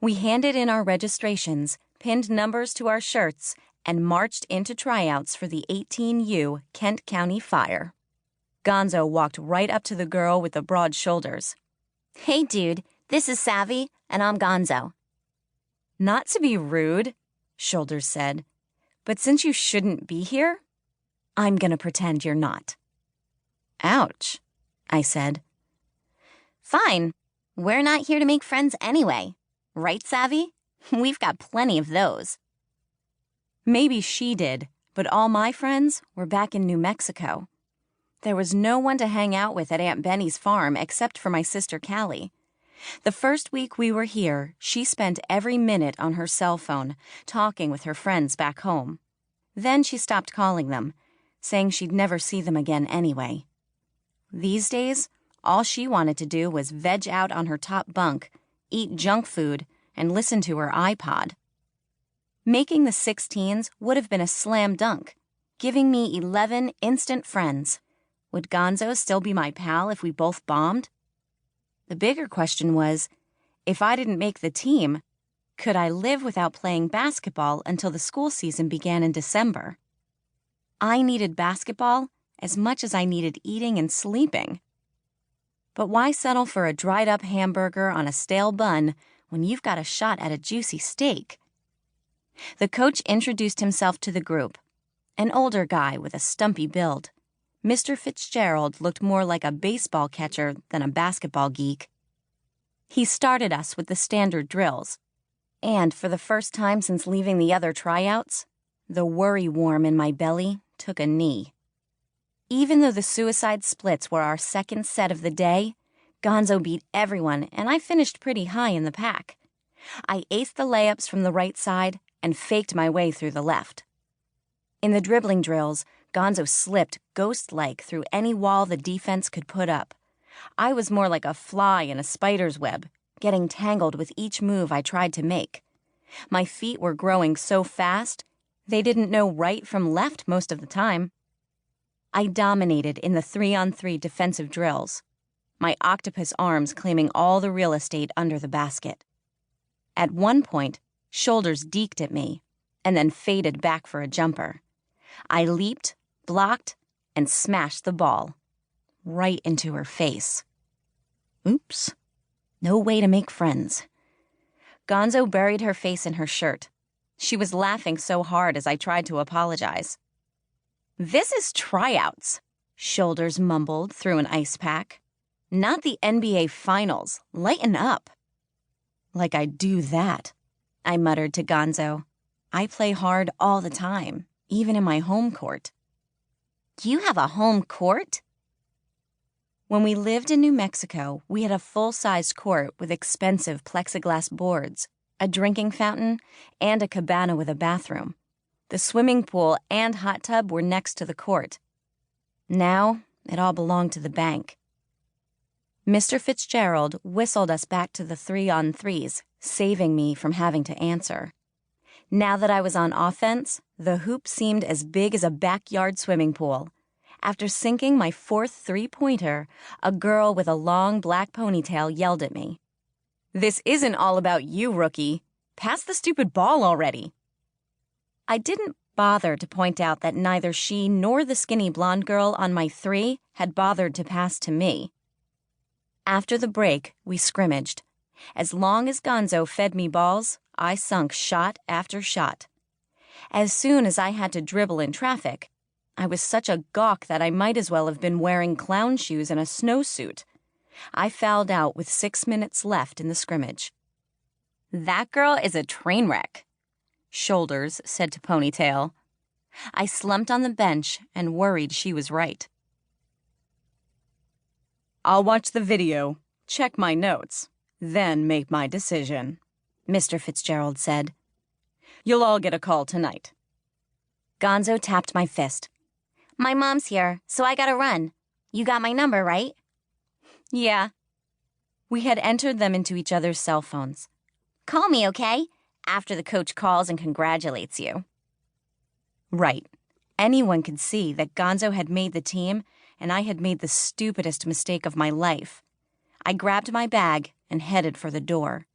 We handed in our registrations, pinned numbers to our shirts, and marched into tryouts for the 18U Kent County Fire. Gonzo walked right up to the girl with the broad shoulders. "Hey, dude, this is Savvy, and I'm Gonzo." "Not to be rude," Shoulders said, "but since you shouldn't be here, I'm gonna pretend you're not." "Ouch," I said. "Fine. We're not here to make friends anyway. Right, Savvy? We've got plenty of those." Maybe she did, but all my friends were back in New Mexico. There was no one to hang out with at Aunt Benny's farm except for my sister Callie. The first week we were here, she spent every minute on her cell phone, talking with her friends back home. Then she stopped calling them, saying she'd never see them again anyway. These days, all she wanted to do was veg out on her top bunk, eat junk food, and listen to her iPod. Making the 16s would have been a slam dunk, giving me 11 instant friends. Would Gonzo still be my pal if we both bombed? The bigger question was, if I didn't make the team, could I live without playing basketball until the school season began in December? I needed basketball as much as I needed eating and sleeping. But why settle for a dried-up hamburger on a stale bun when you've got a shot at a juicy steak? The coach introduced himself to the group, an older guy with a stumpy build. Mr. Fitzgerald looked more like a baseball catcher than a basketball geek. He started us with the standard drills, and for the first time since leaving the other tryouts, the worry worm in my belly took a knee. Even though the suicide splits were our second set of the day, Gonzo beat everyone and I finished pretty high in the pack. I aced the layups from the right side and faked my way through the left. In the dribbling drills, Gonzo slipped ghost-like through any wall the defense could put up. I was more like a fly in a spider's web, getting tangled with each move I tried to make. My feet were growing so fast, they didn't know right from left most of the time. I dominated in the 3-on-3 defensive drills, my octopus arms claiming all the real estate under the basket. At one point, Shoulders deked at me, and then faded back for a jumper. I leaped, blocked, and smashed the ball right into her face. Oops. No way to make friends. Gonzo buried her face in her shirt. She was laughing so hard as I tried to apologize. "This is tryouts," Shoulders mumbled through an ice pack. "Not the NBA Finals. Lighten up." "Like I'd do that," I muttered to Gonzo. "I play hard all the time, even in my home court." "You have a home court?" When we lived in New Mexico, we had a full-sized court with expensive plexiglass boards, a drinking fountain, and a cabana with a bathroom. The swimming pool and hot tub were next to the court. Now, it all belonged to the bank. Mr. Fitzgerald whistled us back to the 3-on-3s, saving me from having to answer. Now that I was on offense, the hoop seemed as big as a backyard swimming pool. After sinking my 4th three-pointer, a girl with a long black ponytail yelled at me. "This isn't all about you, rookie. Pass the stupid ball already." I didn't bother to point out that neither she nor the skinny blonde girl on my 3 had bothered to pass to me. After the break, we scrimmaged. As long as Gonzo fed me balls, I sunk shot after shot. As soon as I had to dribble in traffic, I was such a gawk that I might as well have been wearing clown shoes and a snowsuit. I fouled out with 6 minutes left in the scrimmage. "That girl is a train wreck," Shoulders said to Ponytail. I slumped on the bench and worried she was right. "I'll watch the video, check my notes, then make my decision," Mr. Fitzgerald said. "You'll all get a call tonight." Gonzo tapped my fist. "My mom's here, so I gotta run. You got my number, right?" "Yeah." We had entered them into each other's cell phones. "Call me, okay? After the coach calls and congratulates you." Right. Anyone could see that Gonzo had made the team and I had made the stupidest mistake of my life. I grabbed my bag and headed for the door.